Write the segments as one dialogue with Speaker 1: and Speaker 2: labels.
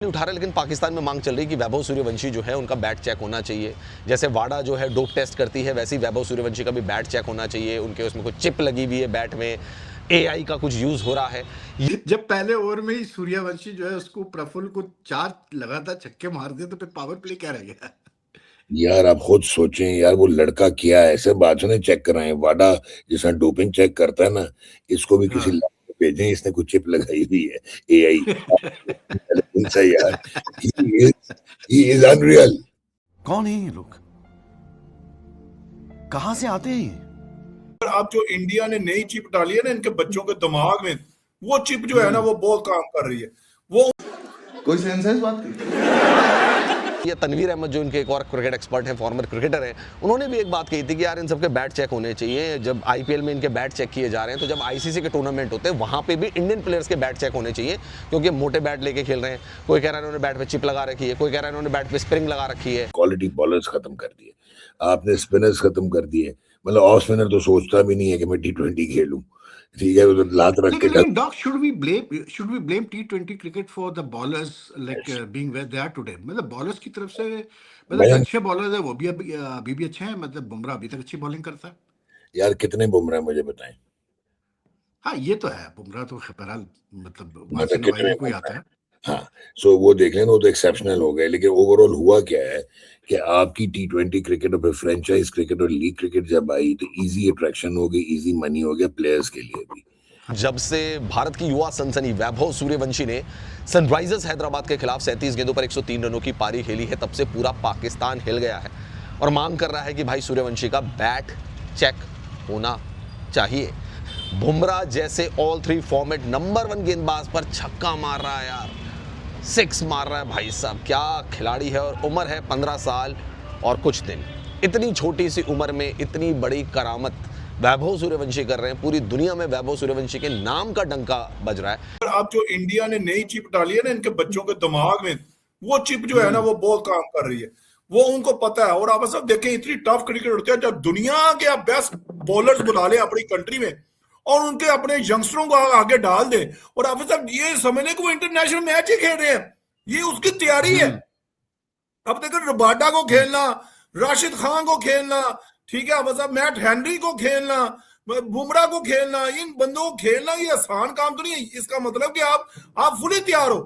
Speaker 1: नहीं उठा रहे, लेकिन पाकिस्तान में मांग चल रही है कि वैभव सूर्यवंशी जो है उनका बैट चेक होना चाहिए। जैसे वाडा जो है डोप टेस्ट करती है, वैसे ही वैभव सूर्यवंशी का भी बैट चेक होना चाहिए। उनके उसमें कुछ चिप लगी हुई है बैट में, एआई का कुछ यूज हो रहा है।
Speaker 2: जब पहले ओवर में ही सूर्यवंशी जो है उसको प्रफुल्ल को 4 लगातार छक्के मार दिए तो फिर पावर प्ले क्या रह गया?
Speaker 3: यार आप खुद सोचें यार, वो लड़का क्या है, ऐसे बातों ने चेक कराए। वाडा जैसा डोपिंग चेक करता है ना, इसको भी किसी लैब में भेजें, इसने कुछ चिप लगाई हुई है, एआई इंटेलिजेंस है यार। He is unreal.
Speaker 4: कौन है ये लोग, कहां से आते हैं ये?
Speaker 5: अब जो इंडिया ने नई चिप डाली है ना इनके बच्चों के दिमाग में, वो चिप जो है ना वो बहुत काम कर रही है। वो
Speaker 6: कोई सेंस है इस बात की?
Speaker 1: ये तनवीर अहमद जो इनके एक और क्रिकेट एक्सपर्ट हैं, फॉर्मर क्रिकेटर हैं, उन्होंने भी एक बात कही थी कि यार इन सबके बैट चेक होने चाहिए। जब आईपीएल में इनके बैट चेक किए जा रहे हैं, तो जब आईसीसी के टूर्नामेंट होते हैं वहाँ पे भी इंडियन प्लेयर्स के बैट चेक होने चाहिए, क्योंकि मोटे बैट लेके खेल रहे हैं। कोई कह रहा है इन्होंने बैट पे चिप लगा रखी है, कोई कह रहा है इन्होंने बैट पे स्प्रिंग लगा रखी है।
Speaker 3: क्वालिटी बॉलर्स खत्म कर दिए आपने, स्पिनर्स खत्म कर दिए। मतलब ऑफ स्पिनर तो सोचता भी नहीं है कि मैं टी20 खेलूं, ठीक है, उधर लात रख के
Speaker 2: लेकिन dock should we blame T20 cricket for the bowlers like being where they are today? मतलब बॉलर्स की तरफ से मतलब अच्छे बॉलर्स है, वो भी अभी भी अच्छे हैं। मतलब बुमराह अभी तक अच्छी बॉलिंग करता है
Speaker 3: यार। कितने बुमराह मुझे बताएं।
Speaker 2: हाँ, ये तो है। बुमराह तो बहरहाल मतलब वहां से
Speaker 3: मतलब
Speaker 2: नवाई
Speaker 3: कितने
Speaker 2: में कोई आता है।
Speaker 3: हाँ, सो वो देख लें, वो तो एक्सेप्शनल हो गए। लेकिन ओवरऑल हुआ क्या है कि आपकी टी20 क्रिकेट और फ्रेंचाइज क्रिकेट और लीग क्रिकेट जब आई तो इजी अट्रैक्शन हो गई, इजी मनी हो गया प्लेयर्स के लिए भी।
Speaker 1: जब से भारत की युवा सनसनी वैभव सूर्यवंशी ने सनराइजर्स हैदराबाद के खिलाफ 37 गेंदों पर 103 रनों की पारी खेली है, तब से पूरा पाकिस्तान हिल गया है और मांग कर रहा है कि भाई सूर्यवंशी का बैट चेक होना चाहिए। बुमराह जैसे ऑल 3 फॉर्मेट नंबर 1 गेंदबाज पर छक्का मार रहा है यार, 6 मार रहा है भाई साहब, क्या खिलाड़ी है। और उम्र है 15 साल और कुछ दिन। इतनी छोटी सी उम्र में इतनी बड़ी करामत वैभव सूर्यवंशी कर रहे हैं। पूरी दुनिया में वैभव सूर्यवंशी के नाम का डंका बज रहा है।
Speaker 5: अब जो इंडिया ने नई चिप डाली है ना इनके बच्चों के दिमाग में, वो चिप जो है ना वो बहुत काम कर रही है, वो उनको पता है। और आप सब देखें, इतनी टफ क्रिकेट होती है जब दुनिया के आप बेस्ट बॉलर्स बुला ले अपनी कंट्री में और उनके अपने यंगस्टरों को आगे डाल दे, और आप सब ये समझने को वो इंटरनेशनल मैच ही खेल रहे हैं, ये उसकी तैयारी है। अब देखो रबाडा को खेलना, राशिद खान को खेलना, ठीक है, मतलब मैट हेनरी को खेलना, बुमराह को खेलना, इन बंदों को खेलना ये आसान काम तो नहीं है। इसका मतलब कि आप फुली तैयार हो,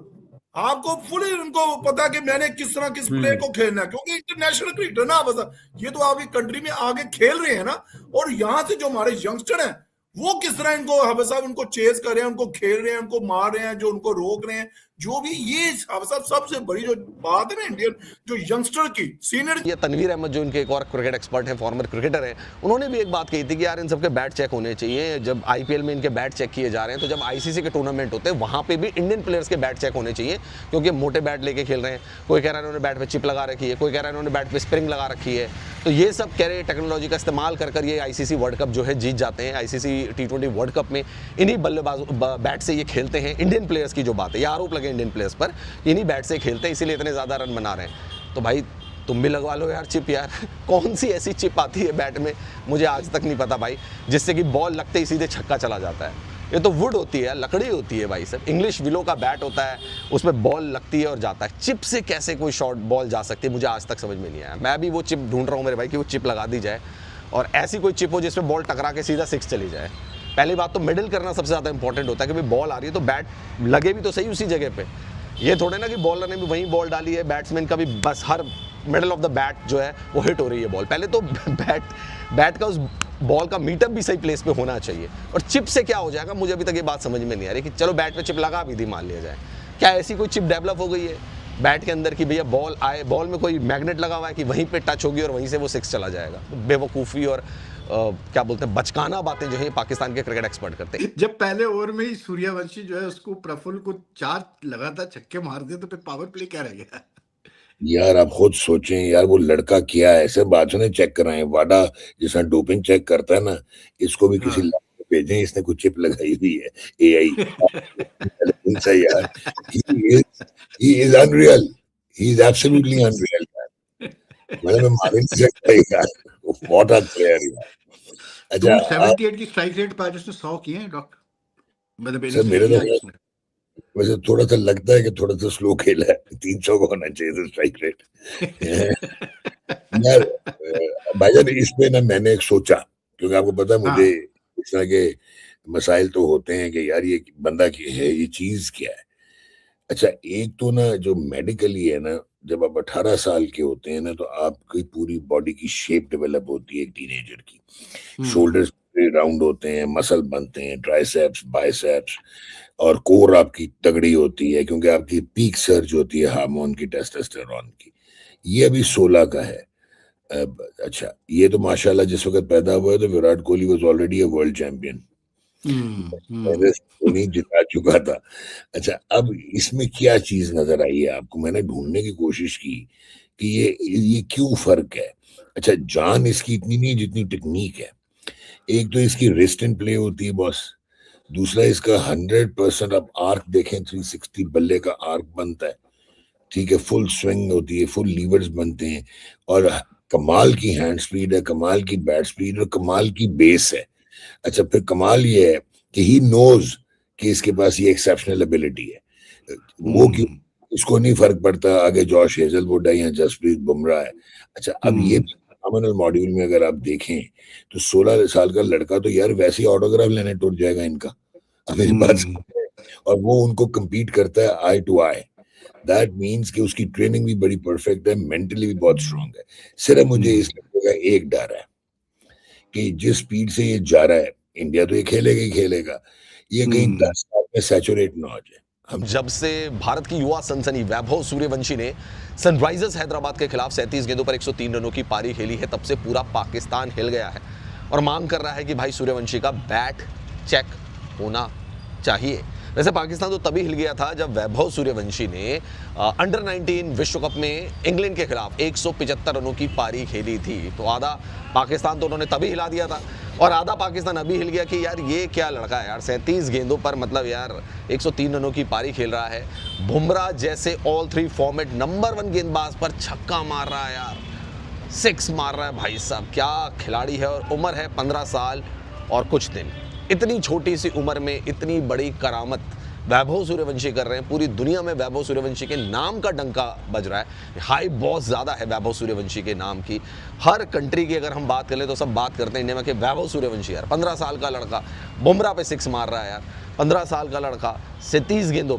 Speaker 5: आपको फुली उनको पता कि मैंने किस तरह किस प्लेयर को खेलना है, क्योंकि इंटरनेशनल क्रिकेट ना बस ये तो आपकी कंट्री में आगे खेल रहे हैं ना। और यहाँ से जो हमारे यंगस्टर हैं वो किस तरह इनको हाफिज साहब उनको चेस कर रहे हैं, उनको खेल रहे हैं, उनको मार रहे हैं, जो उनको रोक रहे हैं, जो भी ये हाफिज साहब सबसे बड़ी जो बात है ना इंडियन जो यंगस्टर की सीनियर।
Speaker 1: ये तनवीर अहमद जो इनके एक और क्रिकेट एक्सपर्ट हैं, फॉर्मर क्रिकेटर हैं, उन्होंने भी एक बात कही थी कि यार इन सबके बैट चेक होने चाहिए। जब आईपीएल में इनके बैट चेक किए जा रहे हैं, तो जब आईसीसी के टूर्नामेंट होते हैं वहाँ पे भी इंडियन प्लेयर्स के बैट चेक होने चाहिए, क्योंकि मोटे बैट लेके खेल रहे हैं। कोई कह रहा है इन्होंने बैट पे चिप लगा रखी है, कोई कह रहा है इन्होंने बैट पे स्प्रिंग लगा रखी है। तो ये सब कह रहे टेक्नोलॉजी का इस्तेमाल कर ये आईसीसी वर्ल्ड कप जो है जीत जाते हैं। आईसीसी टी20 वर्ल्ड कप में इन्हीं बल्लेबाज बैट से ये खेलते हैं। इंडियन प्लेयर्स की जो बात है, ये आरोप लगे इंडियन प्लेयर्स पर, इन्हीं बैट से खेलते हैं, इसीलिए इतने ज़्यादा रन बना रहे हैं। तो भाई तुम भी लगवा लो यार चिप यार। कौन सी ऐसी चिप आती है बैट में, मुझे आज तक नहीं पता भाई, जिससे कि बॉल लगते ही सीधे छक्का चला जाता है। ये तो वुड होती है, लकड़ी होती है भाई साहब, इंग्लिश विलो का बैट होता है, उसमें बॉल लगती है और जाता है। चिप से कैसे कोई शॉट बॉल जा सकती है, मुझे आज तक समझ में नहीं आया। मैं भी वो चिप ढूंढ रहा हूँ मेरे भाई कि वो चिप लगा दी जाए, और ऐसी कोई चिप हो जिसमें बॉल टकरा के सीधा 6 चली जाए। पहली बात तो मिडिल करना सबसे ज़्यादा इंपॉर्टेंट होता है कि भाई बॉल आ रही है तो बैट लगे भी तो सही उसी जगह पे। ये थोड़े ना कि बॉलर ने भी वहीं बॉल डाली है, बैट्समैन का भी बस हर मिडल ऑफ द बैट जो है वो हिट हो रही है बॉल। पहले तो बैट का उस बॉल का मीटअप भी सही प्लेस पे होना चाहिए। और चिप से क्या हो जाएगा, मुझे अभी तक ये बात समझ में नहीं आ रही कि चलो बैट पे चिप लगा भी थी मान लिया जाए, क्या ऐसी कोई चिप डेवलप हो गई है बैट के अंदर कि भैया बॉल आए, बॉल में कोई मैग्नेट लगा हुआ है कि वहीं पे टच होगी और वहीं से वो 6 चला जाएगा। बेवकूफ़ी और क्या बोलते हैं बचकाना बातें जो है पाकिस्तान के क्रिकेट एक्सपर्ट करते हैं।
Speaker 2: जब पहले ओवर में ही सूर्यवंशी जो है उसको प्रफुल्ल को 4 लगातार छक्के मार दिए तो फिर पावर प्ले क्या रह गया?
Speaker 3: यार आप खुद सोचें यार, वो लड़का क्या है, ऐसे बातों ने चेक कराए। वाडा जैसा डोपिंग चेक करता है ना, इसको भी किसी लैब में भेजें, इसने कुछ चिप लगाई हुई है, एआई इंटेलिजेंस है यार। He is unreal, he is absolutely unreal यार। मतलब मैं मान ही नहीं सकता यार, व्हाट अ प्लेयर यार। अच्छा
Speaker 2: 278 की स्ट्राइक रेट पर उसने 100 किए हैं डॉक्टर, मतलब
Speaker 3: सर मेरे तो वैसे थोड़ा सा लगता है कि थोड़ा सा स्लो खेला है, 300 का होना चाहिए था स्ट्राइक रेट। यार भाईजान इस पे ना मैंने एक सोचा, क्योंकि आपको पता है मुझे
Speaker 2: हाँ
Speaker 3: इस तरह के मसाइल तो होते हैं कि यार ये बंदा की है, ये चीज क्या है। अच्छा, एक तो ना जो मेडिकली है ना, जब आप 18 साल के होते हैं ना तो आपकी पूरी बॉडी की शेप डेवलप होती है एक टीनेजर की। शोल्डर्स राउंड होते हैं, मसल बनते हैं, ट्राइसेप्स, बाइसेप्स, और कोर आपकी तगड़ी होती है क्योंकि आपकी पीक सर्ज होती है हार्मोन की, टेस्टोस्टेरोन की। ये अभी 16 का है। अच्छा, ये तो माशाल्लाह जिस वक्त पैदा हुआ है तो Virat Kohli was already a world champion, पहले धोनी जिता चुका था। अच्छा, अब इसमें क्या चीज नजर आई है आपको? मैंने ढूंढने की कोशिश की कि ये क्यों फर्क है। अच्छा, जान इसकी इतनी नहीं जितनी टेक्निक है। एक तो इसकी रिस्ट एंड प्ले होती है बॉस, दूसरा इसका 100% आप आर्क देखें, 360 बल्ले का आर्क बनता है, ठीक है, फुल स्विंग होती है, फुल लीवर्स बनते हैं, और कमाल की हैंड स्पीड है, कमाल की बैट स्पीड और कमाल की बेस है। अच्छा, फिर कमाल ये है कि ही नोज कि इसके पास ये एक्सेप्शनल एबिलिटी है। वो क्यों, इसको नहीं फर्क पड़ता आगे जॉश हेजलवुड है या जसप्रीत बुमराह है। अच्छा, अब ये फिनोमिनल मॉड्यूल में अगर आप देखें तो 16 साल का लड़का तो यार वैसे ही ऑटोग्राफ लेने टूट जाएगा इनका। अब मेरी बात समझे? और वो उनको compete करता है आई टू आई। दैट मीन्स कि उसकी ट्रेनिंग भी बड़ी परफेक्ट है, मेंटली भी बहुत स्ट्रांग है। सिर्फ मुझे इस लड़के का एक डर है कि जिस स्पीड से ये जा रहा है, इंडिया तो ये खेलेगा ही खेलेगा, ये कहीं 10 साल में सैचुरेट ना हो जाए। हम
Speaker 1: जब से भारत की युवा सनसनी वैभव सूर्यवंशी ने सनराइजर्स हैदराबाद के खिलाफ 37 गेंदों पर 103 रनों की पारी खेली है, तब से पूरा पाकिस्तान हिल गया है और मांग कर रहा है कि भाई सूर्यवंशी का बैट चेक होना चाहिए। वैसे पाकिस्तान तो तभी हिल गया था जब वैभव सूर्यवंशी ने अंडर 19 विश्व कप में इंग्लैंड के खिलाफ 175 रनों की पारी खेली थी। तो आधा पाकिस्तान तो उन्होंने तभी हिला दिया था और आधा पाकिस्तान अभी हिल गया कि यार ये क्या लड़का है यार, 37 गेंदों पर मतलब यार 103 रनों की पारी खेल रहा है। बुमराह जैसे ऑल 3 फॉर्मेट नंबर 1 गेंदबाज पर छक्का मार रहा है यार, 6 मार रहा है भाई साहब, क्या खिलाड़ी है। और उम्र है 15 साल और कुछ दिन। इतनी छोटी सी उम्र में इतनी बड़ी करामत वैभव सूर्यवंशी कर रहे हैं। पूरी दुनिया में वैभव सूर्यवंशी के नाम का डंका बज रहा है। हाइप बहुत ज़्यादा है वैभव सूर्यवंशी के नाम की। हर कंट्री की अगर हम बात करें तो सब बात करते हैं इंडिया में कि वैभव सूर्यवंशी यार 15 साल का लड़का बुमराह पे 6 मार रहा है यार। 15 साल का लड़का 37 गेंदों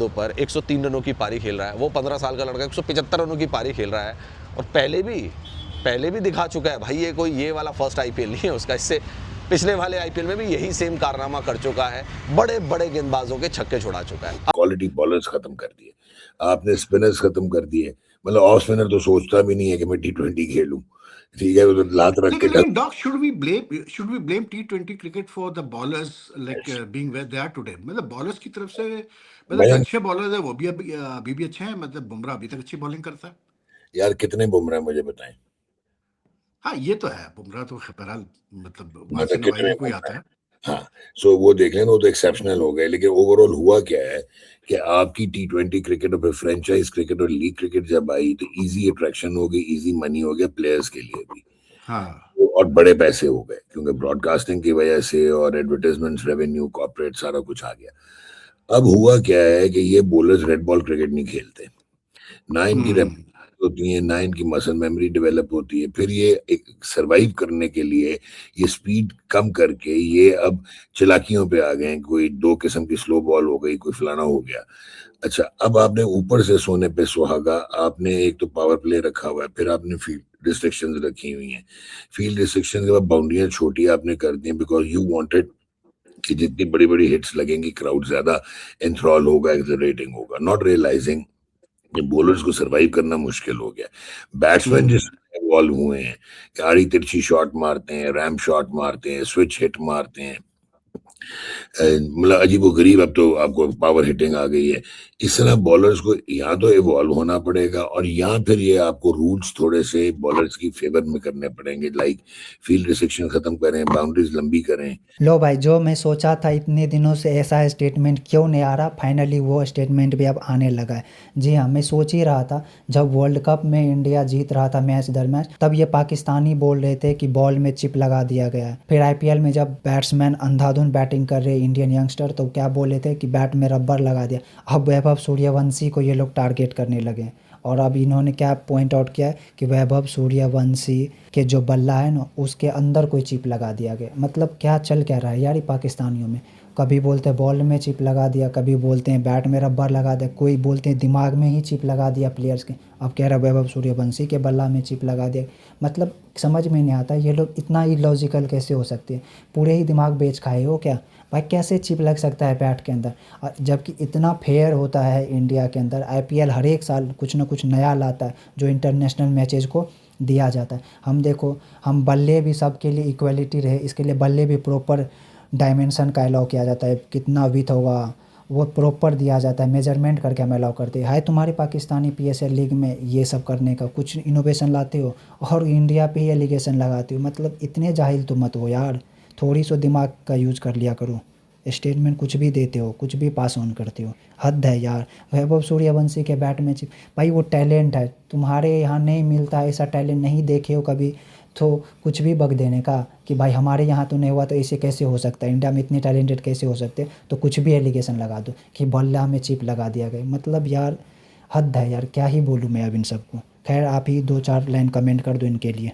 Speaker 1: पर 103 रनों की पारी खेल रहा है। वो 15 साल का लड़का 175 रनों की पारी खेल रहा है और पहले भी दिखा चुका है भाई। ये कोई ये वाला फर्स्ट आईपीएल नहीं है उसका, इससे पिछले वाले आईपीएल में भी यही सेम कारनामा कर चुका है, बड़े बड़े गेंदबाजों के छक्के छुड़ा चुका है।
Speaker 3: क्वालिटी बॉलर्स खत्म कर दिए, आपने स्पिनर्स खत्म कर दिए। मतलब ऑफ स्पिनर तो सोचता भी नहीं है कि मैं T20 खेलूं, ठीक है, वो तो लात रख के
Speaker 2: लेकिन dog should we blame T20 cricket for the ballers like being where they are today? मतलब बॉलर्स की तरफ से मतलब जो
Speaker 3: भाईजान
Speaker 2: अच्छे बॉलर्स है वो भी अभी भी अच्छे हैं। मतलब बुमराह अभी तक अच्छी बॉलिंग करता है।
Speaker 3: यार कितने बुमराह मुझे बताएं,
Speaker 2: हाँ ये तो है, बुमराह तो बहरहाल मतलब वहां से
Speaker 3: मतलब
Speaker 2: नवाई
Speaker 3: कितने
Speaker 2: में कोई
Speaker 3: बुमराह?
Speaker 2: आता है।
Speaker 3: हाँ, सो वो देख लेना, वो तो एक्सेप्शनल हो गए, लेकिन ओवरऑल हुआ क्या है कि आपकी T20 क्रिकेट और फिर फ्रेंचाइज क्रिकेट और लीग क्रिकेट जब आई तो इजी अट्रैक्शन हो गई, इजी मनी हो गया प्लेयर्स के लिए भी,
Speaker 2: हाँ
Speaker 3: और बड़े पैसे हो गए क्योंकि ब्रॉडकास्टिंग की वजह से और एडवर्टाइजमेंट्स, रेवेन्यू, कॉर्पोरेट सारा कुछ आ गया। अब हुआ क्या है कि ये बॉलर्स रेड बॉल क्रिकेट नहीं खेलते, ना इनकी होती है, ना इनकी मसल मेमोरी डेवलप होती है। फिर ये एक सरवाइव करने के लिए ये स्पीड कम करके ये अब चलाकियों पे आ गए हैं, कोई 2 किस्म की स्लो बॉल हो गई, कोई फलाना हो गया। अच्छा, अब आपने ऊपर से सोने पे सुहागा, आपने एक तो पावर प्ले रखा हुआ है, फिर आपने फील्ड रिस्ट्रिक्शंस रखी हुई हैं। फील्ड रिस्ट्रिक्शंस के बाद बाउंड्रियां छोटी आपने कर दी बिकॉज यू वांटेड कि जितनी बड़ी बड़ी हिट्स लगेंगी क्राउड ज्यादा एंथ्रॉल होगा, एक्सलरेटिंग होगा, नॉट रियलाइजिंग कि बॉलर्स को सरवाइव करना मुश्किल हो गया। बैट्समैन जिस इन्वॉल्व हुए हैं, आड़ी तिरछी शॉट मारते हैं, रैम शॉट मारते हैं, स्विच हिट मारते हैं, मतलब अजीब गरीब। अब तो आपको पावर हिटिंग आ गई है। इस तरह बॉलर्स को यहाँ तो इवॉल्व होना पड़ेगा और यहाँ फिर ये आपको रूल्स थोड़े से बॉलर्स की फेवर में करने पड़ेंगे, लाइक फील्ड रिस्ट्रिक्शन खत्म करें, बाउंड्रीज लंबी करें।
Speaker 7: लो भाई, जो मैं सोचा था इतने दिनों से ऐसा स्टेटमेंट क्यों नहीं आ रहा, फाइनली वो स्टेटमेंट भी अब आने लगा है। जी हाँ, मैं सोच ही रहा था जब वर्ल्ड कप में इंडिया जीत रहा था मैच दर मैच, तब ये पाकिस्तानी बोल रहे थे कि बॉल में चिप लगा दिया गया है। फिर आईपीएल में जब बैट्समैन अंधाधुन बैटिंग बैटिंग कर रहे इंडियन यंगस्टर, तो क्या बोले थे कि बैट में रबर लगा दिया। अब वैभव सूर्यवंशी को ये लोग टारगेट करने लगे और अब इन्होंने क्या पॉइंट आउट किया है कि वैभव सूर्यवंशी के जो बल्ला है ना उसके अंदर कोई चिप लगा दिया गया। मतलब क्या चल क्या रहा है यार ये पाकिस्तानियों में, कभी बोलते हैं बॉल में चिप लगा दिया, कभी बोलते हैं बैट में रबर लगा दिया, कोई बोलते हैं दिमाग में ही चिप लगा दिया प्लेयर्स के, अब कह रहा वैभव सूर्यवंशी के बल्ला में चिप लगा दिया। मतलब समझ में नहीं आता ये लोग इतना इलॉजिकल कैसे हो सकते हैं, पूरे ही दिमाग बेच खाए हो क्या भाई, कैसे चिप लग सकता है बैट के अंदर। जबकि इतना फेयर होता है इंडिया के अंदर, आईपीएल हर एक साल कुछ ना कुछ नया लाता है जो इंटरनेशनल मैचेज़ को दिया जाता है। हम देखो हम बल्ले भी सबके लिए इक्वलिटी रहे इसके लिए बल्ले भी प्रॉपर डायमेंशन का अलाउ किया जाता है, कितना विथ होगा वो प्रॉपर दिया जाता है, मेजरमेंट करके हम अलाउ करते हैं। है तुम्हारे पाकिस्तानी पीएसएल लीग में ये सब करने का कुछ इनोवेशन लाते हो और इंडिया पे ही एलिगेशन लगाते हो। मतलब इतने जाहिल तो मत हो यार, थोड़ी सो दिमाग का यूज़ कर लिया करो। स्टेटमेंट कुछ भी देते हो, कुछ भी पास ऑन करते हो, हद है यार। वैभव सूर्यवंशी के बैट में भाई वो टैलेंट है, तुम्हारे यहाँ नहीं मिलता ऐसा टैलेंट, नहीं देखे हो कभी तो कुछ भी बक देने का कि भाई हमारे यहाँ तो नहीं हुआ तो ऐसे कैसे हो सकता है, इंडिया में इतने टैलेंटेड कैसे हो सकते, तो कुछ भी एलिगेशन लगा दो कि बल्ला में चिप लगा दिया गया। मतलब यार हद है यार, क्या ही बोलूँ मैं अब इन सबको। खैर आप ही 2-4 लाइन कमेंट कर दो इनके लिए।